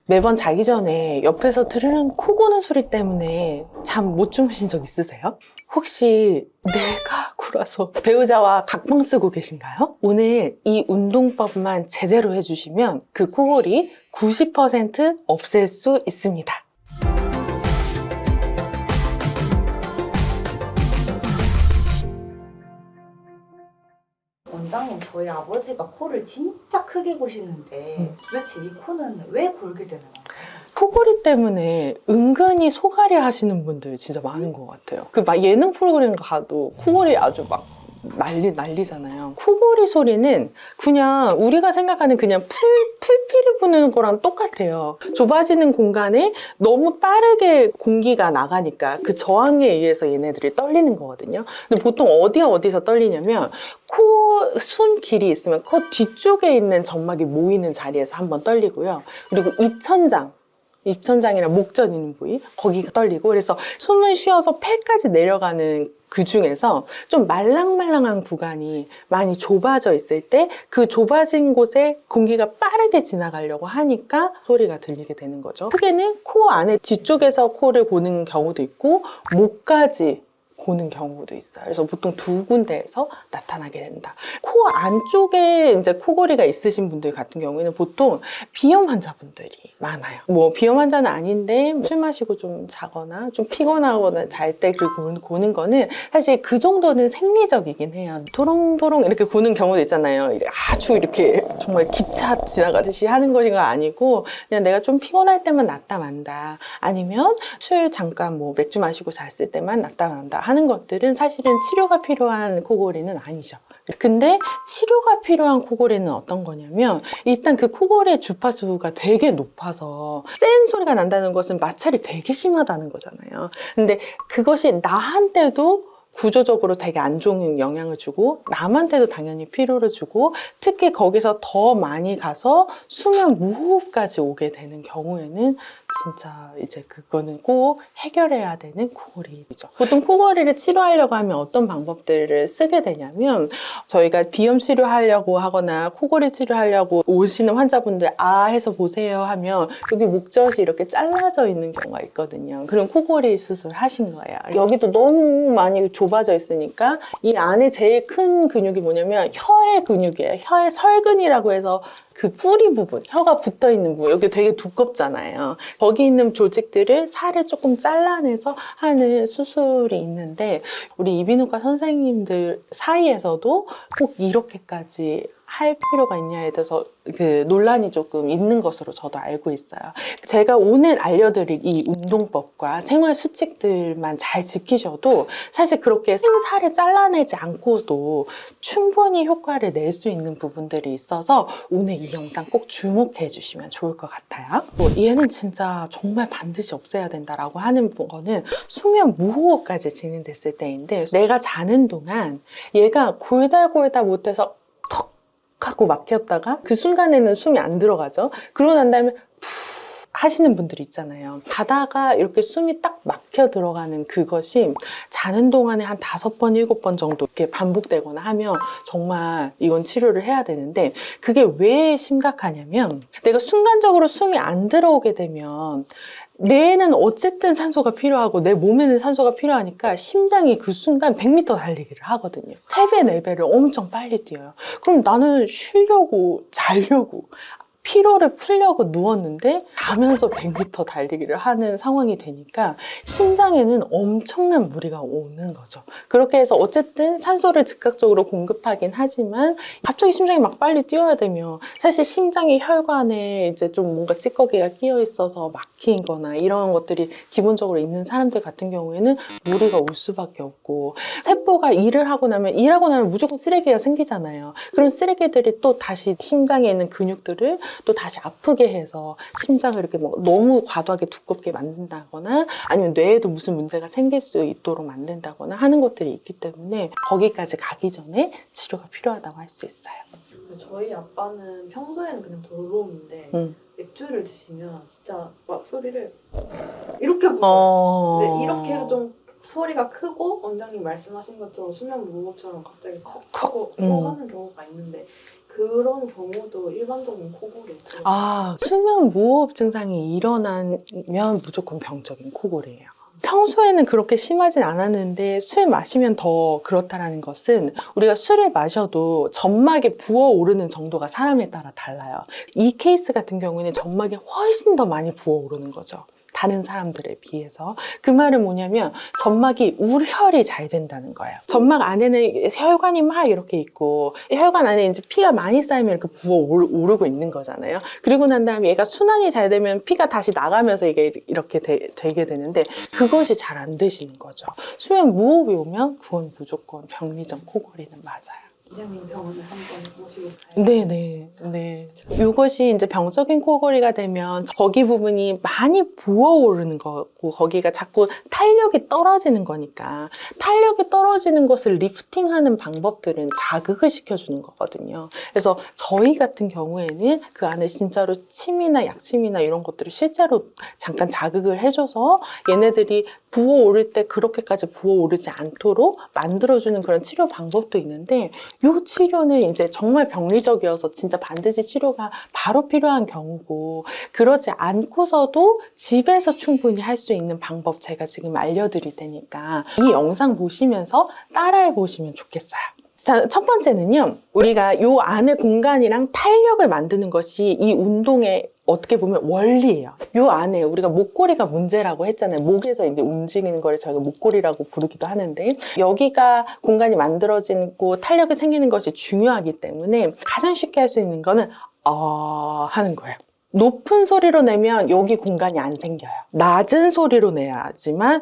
매번 자기 전에 옆에서 들으는 코 고는 소리 때문에 잠 못 주무신 적 있으세요? 혹시 내가 코라서 배우자와 각방 쓰고 계신가요? 오늘 이 운동법만 제대로 해주시면 그 코골이 90% 없앨 수 있습니다. 원장님, 저희 아버지가 코를 진짜 크게 고시는데 도대체 이 코는 왜 골게 되는 건가요? 코골이 때문에 은근히 소갈이 하시는 분들 진짜 많은 것 같아요. 그 막 예능 프로그램 가도 코골이 아주 막 난리잖아요. 코골이 소리는 그냥 우리가 생각하는 그냥 풀피를 부는 거랑 똑같아요. 좁아지는 공간에 너무 빠르게 공기가 나가니까 그 저항에 의해서 얘네들이 떨리는 거거든요. 근데 보통 어디서 떨리냐면 코 숨 길이 있으면 코 뒤쪽에 있는 점막이 모이는 자리에서 한번 떨리고요. 그리고 입천장이나 목전 있는 부위 거기가 떨리고, 그래서 숨을 쉬어서 폐까지 내려가는 그 중에서 좀 말랑말랑한 구간이 많이 좁아져 있을 때 그 좁아진 곳에 공기가 빠르게 지나가려고 하니까 소리가 들리게 되는 거죠. 크게는 코 안에 뒤쪽에서 코를 고는 경우도 있고 목까지 고는 경우도 있어요. 그래서 보통 두 군데에서 나타나게 된다. 코 안쪽에 이제 코골이가 있으신 분들 같은 경우에는 보통 비염 환자분들이 많아요. 뭐 비염 환자는 아닌데 술 마시고 좀 자거나 좀 피곤하거나 잘 때 그 고는 거는 사실 그 정도는 생리적이긴 해요. 도롱도롱 이렇게 고는 경우도 있잖아요. 아주 이렇게 정말 기차 지나가듯이 하는 것이 아니고 그냥 내가 좀 피곤할 때만 났다 만다, 아니면 술 잠깐 뭐 맥주 마시고 잤을 때만 났다 만다 하는 것들은 사실은 치료가 필요한 코골이는 아니죠. 근데 치료가 필요한 코골이는 어떤 거냐면, 일단 그 코골이의 주파수가 되게 높아서 센 소리가 난다는 것은 마찰이 되게 심하다는 거잖아요. 근데 그것이 나한테도 구조적으로 되게 안 좋은 영향을 주고 남한테도 당연히 피로를 주고, 특히 거기서 더 많이 가서 수면 무호흡까지 오게 되는 경우에는 진짜 이제 그거는 꼭 해결해야 되는 코골이죠. 보통 코골이를 치료하려고 하면 어떤 방법들을 쓰게 되냐면, 저희가 비염 치료하려고 하거나 코골이 치료하려고 오시는 환자분들 해서 보세요 하면 여기 목젖이 이렇게 잘라져 있는 경우가 있거든요. 그럼 코골이 수술 하신 거예요. 여기도 너무 많이 좁아져 있으니까 이 안에 제일 큰 근육이 뭐냐면 혀의 근육이에요. 혀의 설근이라고 해서 그 뿌리 부분, 혀가 붙어 있는 부분, 여기 되게 두껍잖아요. 거기 있는 조직들을 살을 조금 잘라내서 하는 수술이 있는데, 우리 이비인후과 선생님들 사이에서도 꼭 이렇게까지 할 필요가 있냐에 대해서 그 논란이 조금 있는 것으로 저도 알고 있어요. 제가 오늘 알려드릴 이 운동법과 생활 수칙들만 잘 지키셔도 사실 그렇게 생살을 잘라내지 않고도 충분히 효과를 낼 수 있는 부분들이 있어서 오늘 이 영상 꼭 주목해 주시면 좋을 것 같아요. 얘는 진짜 정말 반드시 없애야 된다라고 하는 거는 수면 무호흡까지 진행됐을 때인데, 내가 자는 동안 얘가 골달골달 못해서 하고 막혔다가 그 순간에는 숨이 안 들어가죠. 그러고 난 다음에 푸 하시는 분들 있잖아요. 자다가 이렇게 숨이 딱 막혀 들어가는 그것이 자는 동안에 한 5번, 7번 정도 이렇게 반복되거나 하면 정말 이건 치료를 해야 되는데, 그게 왜 심각하냐면, 내가 순간적으로 숨이 안 들어오게 되면 뇌에는 어쨌든 산소가 필요하고 내 몸에는 산소가 필요하니까 심장이 그 순간 100m 달리기를 하거든요. 3배, 4배를 엄청 빨리 뛰어요. 그럼 나는 쉬려고, 자려고, 피로를 풀려고 누웠는데 자면서 100m 달리기를 하는 상황이 되니까 심장에는 엄청난 무리가 오는 거죠. 그렇게 해서 어쨌든 산소를 즉각적으로 공급하긴 하지만 갑자기 심장이 막 빨리 뛰어야 되면 사실 심장의 혈관에 이제 좀 뭔가 찌꺼기가 끼어 있어서 막힌 거나 이런 것들이 기본적으로 있는 사람들 같은 경우에는 무리가 올 수밖에 없고, 세포가 일을 하고 나면 무조건 쓰레기가 생기잖아요. 그런 쓰레기들이 또 다시 심장에 있는 근육들을 또 다시 아프게 해서 심장을 이렇게 뭐 너무 과도하게 두껍게 만든다거나 아니면 뇌에도 무슨 문제가 생길 수 있도록 만든다거나 하는 것들이 있기 때문에 거기까지 가기 전에 치료가 필요하다고 할 수 있어요. 저희 아빠는 평소에는 그냥 도롬인데 맥주를 드시면 진짜 막 소리를 이렇게 불어요. 근데 이렇게 좀 소리가 크고 원장님 말씀하신 것처럼 수면 무호흡처럼 갑자기 컥 하고 하는 경우가 있는데, 그런 경우도 일반적인 코골이에 들어가요. 아, 수면 무호흡 증상이 일어나면 무조건 병적인 코골이에요. 평소에는 그렇게 심하진 않았는데 술 마시면 더 그렇다라는 것은 우리가 술을 마셔도 점막에 부어오르는 정도가 사람에 따라 달라요. 이 케이스 같은 경우는 점막에 훨씬 더 많이 부어오르는 거죠. 다른 사람들에 비해서. 그 말은 뭐냐면 점막이 우혈이 잘 된다는 거예요. 점막 안에는 혈관이 막 이렇게 있고 혈관 안에 이제 피가 많이 쌓이면 이렇게 부어오르고 있는 거잖아요. 그리고 난 다음에 얘가 순환이 잘 되면 피가 다시 나가면서 이게 이렇게 되게 되는데 그것이 잘 안 되시는 거죠. 수면 무호흡이 오면 그건 무조건 병리적 코골이는 맞아요. 이장님 병원을 한번 모시고 가요. 네. 이것이 이제 병적인 코골이가 되면 거기 부분이 많이 부어오르는 거고 거기가 자꾸 탄력이 떨어지는 거니까 탄력이 떨어지는 것을 리프팅하는 방법들은 자극을 시켜주는 거거든요. 그래서 저희 같은 경우에는 그 안에 진짜로 침이나 약침이나 이런 것들을 실제로 잠깐 자극을 해줘서 얘네들이 부어오를 때 그렇게까지 부어오르지 않도록 만들어주는 그런 치료 방법도 있는데 이 치료는 이제 정말 병리적이어서 진짜 반드시 치료가 바로 필요한 경우고 그러지 않고서도 집에서 충분히 할 수 있는 방법 제가 지금 알려드릴 테니까 이 영상 보시면서 따라해 보시면 좋겠어요. 자, 첫 번째는요. 우리가 요 안에 공간이랑 탄력을 만드는 것이 이 운동의 어떻게 보면 원리예요. 요 안에 우리가 목골이가 문제라고 했잖아요. 목에서 이제 움직이는 거를 저희가 목골이라고 부르기도 하는데 여기가 공간이 만들어지고 탄력이 생기는 것이 중요하기 때문에 가장 쉽게 할 수 있는 거는 하는 거예요. 높은 소리로 내면 여기 공간이 안 생겨요. 낮은 소리로 내야지만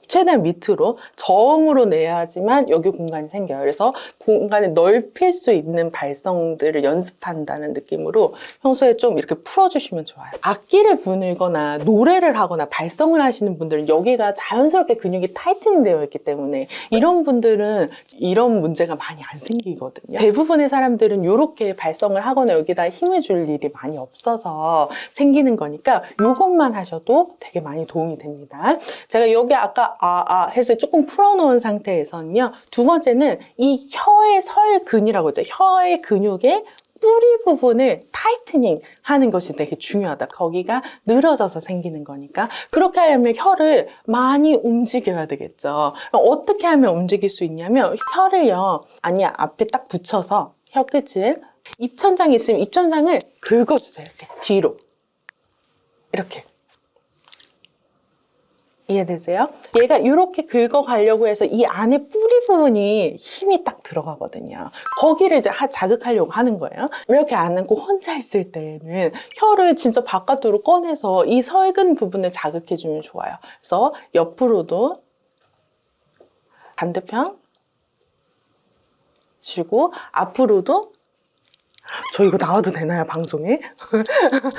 최대한 밑으로 저음으로 내야지만 여기 공간이 생겨요. 그래서 공간을 넓힐 수 있는 발성들을 연습한다는 느낌으로 평소에 좀 이렇게 풀어주시면 좋아요. 악기를 부르거나 노래를 하거나 발성을 하시는 분들은 여기가 자연스럽게 근육이 타이트닝 되어 있기 때문에 이런 분들은 이런 문제가 많이 안 생기거든요. 대부분의 사람들은 이렇게 발성을 하거나 여기다 힘을 줄 일이 많이 없어서 생기는 거니까 이것만 하셔도 되게 많이 도움이 됩니다. 제가 여기 아까 해서 조금 풀어놓은 상태에서는요. 두 번째는 이 혀의 설근이라고 하죠. 혀의 근육의 뿌리 부분을 타이트닝 하는 것이 되게 중요하다. 거기가 늘어져서 생기는 거니까 그렇게 하려면 혀를 많이 움직여야 되겠죠. 그럼 어떻게 하면 움직일 수 있냐면 혀를요. 앞에 딱 붙여서 혀 끝을 입천장이 있으면 입천장을 긁어주세요. 이렇게 뒤로 이렇게 이해되세요? 얘가 이렇게 긁어가려고 해서 이 안에 뿌리 부분이 힘이 딱 들어가거든요. 거기를 이제 자극하려고 하는 거예요. 이렇게 안 하고 혼자 있을 때는 혀를 진짜 바깥으로 꺼내서 이 설근 부분을 자극해주면 좋아요. 그래서 옆으로도 반대편 쉬고 앞으로도 저 이거 나와도 되나요, 방송에?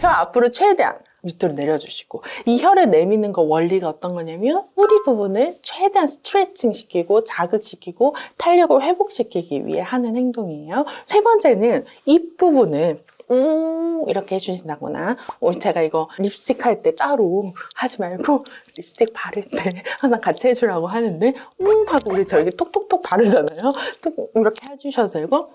혀 앞으로 최대한 밑으로 내려주시고 이 혀를 내미는 거 원리가 어떤 거냐면 뿌리 부분을 최대한 스트레칭 시키고 자극시키고 탄력을 회복시키기 위해 하는 행동이에요. 세 번째는 입 부분을 이렇게 해주신다거나 제가 이거 립스틱 할 때 따로 하지 말고 립스틱 바를 때 항상 같이 해주라고 하는데 하고 우리 저기 톡톡톡 바르잖아요. 이렇게 해주셔도 되고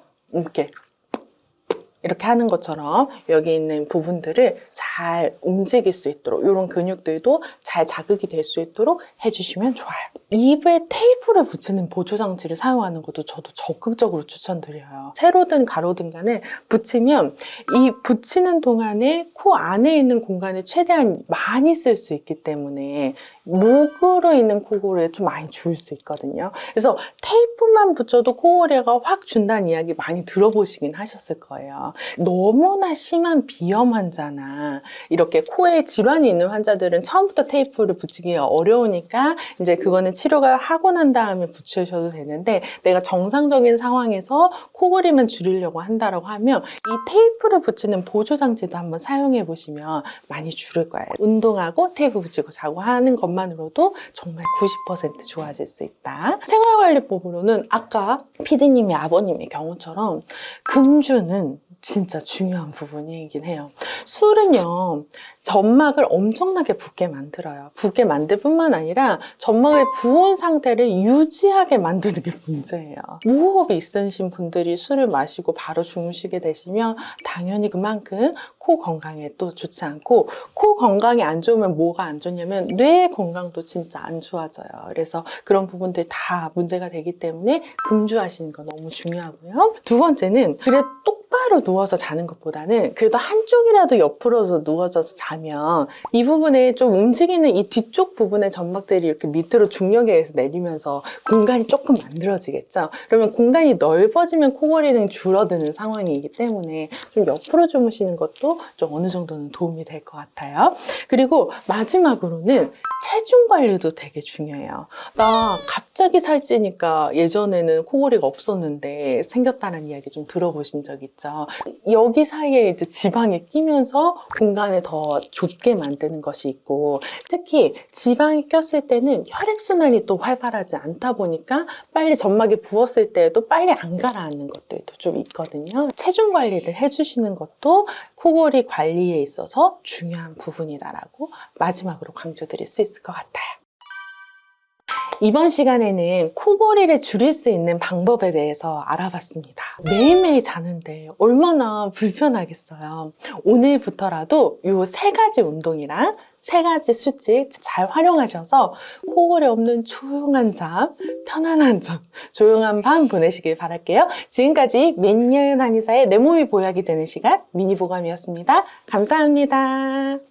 이렇게 하는 것처럼 여기 있는 부분들을 잘 움직일 수 있도록 이런 근육들도 잘 자극이 될 수 있도록 해주시면 좋아요. 입에 테이프를 붙이는 보조장치를 사용하는 것도 저도 적극적으로 추천드려요. 세로든 가로든 간에 붙이면 이 붙이는 동안에 코 안에 있는 공간을 최대한 많이 쓸 수 있기 때문에 목으로 있는 코골이를 좀 많이 줄 수 있거든요. 그래서 테이프만 붙여도 코골이가 확 준다는 이야기 많이 들어보시긴 하셨을 거예요. 너무나 심한 비염 환자나 이렇게 코에 질환이 있는 환자들은 처음부터 테이프를 붙이기가 어려우니까 이제 그거는 치료가 하고 난 다음에 붙이셔도 되는데 내가 정상적인 상황에서 코골이만 줄이려고 한다고 하면 이 테이프를 붙이는 보조장치도 한번 사용해 보시면 많이 줄을 거예요. 운동하고 테이프 붙이고 자고 하는 것만으로도 정말 90% 좋아질 수 있다. 생활관리법으로는 아까 피디님의 아버님의 경우처럼 금주는 진짜 중요한 부분이긴 해요. 술은요, 점막을 엄청나게 붓게 만들어요. 붓게 만들 뿐만 아니라 점막의 부은 상태를 유지하게 만드는 게 문제예요. 무호흡이 있으신 분들이 술을 마시고 바로 주무시게 되시면 당연히 그만큼 코 건강에 또 좋지 않고, 코 건강이 안 좋으면 뭐가 안 좋냐면 뇌 건강도 진짜 안 좋아져요. 그래서 그런 부분들 다 문제가 되기 때문에 금주하시는 거 너무 중요하고요. 두 번째는 그래 똑바로 누워서 자는 것보다는 그래도 한쪽이라도 옆으로서 누워져서 자면 이 부분에 좀 움직이는 이 뒤쪽 부분의 점막들이 이렇게 밑으로 중력에 의해서 내리면서 공간이 조금 만들어지겠죠. 그러면 공간이 넓어지면 코골이는 줄어드는 상황이기 때문에 좀 옆으로 주무시는 것도 좀 어느 정도는 도움이 될 것 같아요. 그리고 마지막으로는 체중 관리도 되게 중요해요. 나 갑자기 살찌니까 예전에는 코골이가 없었는데 생겼다는 이야기 좀 들어보신 적 있죠? 여기 사이에 이제 지방이 끼면서 공간을 더 좁게 만드는 것이 있고, 특히 지방이 꼈을 때는 혈액순환이 또 활발하지 않다 보니까 빨리 점막이 부었을 때에도 빨리 안 가라앉는 것들도 좀 있거든요. 체중 관리를 해주시는 것도 코골이 관리에 있어서 중요한 부분이다라고 마지막으로 강조드릴 수 있을 것 같아요. 이번 시간에는 코골이를 줄일 수 있는 방법에 대해서 알아봤습니다. 매일매일 자는데 얼마나 불편하겠어요. 오늘부터라도 이 3가지 운동이랑 3가지 수칙 잘 활용하셔서 코골이 없는 조용한 잠, 편안한 잠, 조용한 밤 보내시길 바랄게요. 지금까지 민예은 한의사의 내 몸이 보약이 되는 시간 미니보감이었습니다. 감사합니다.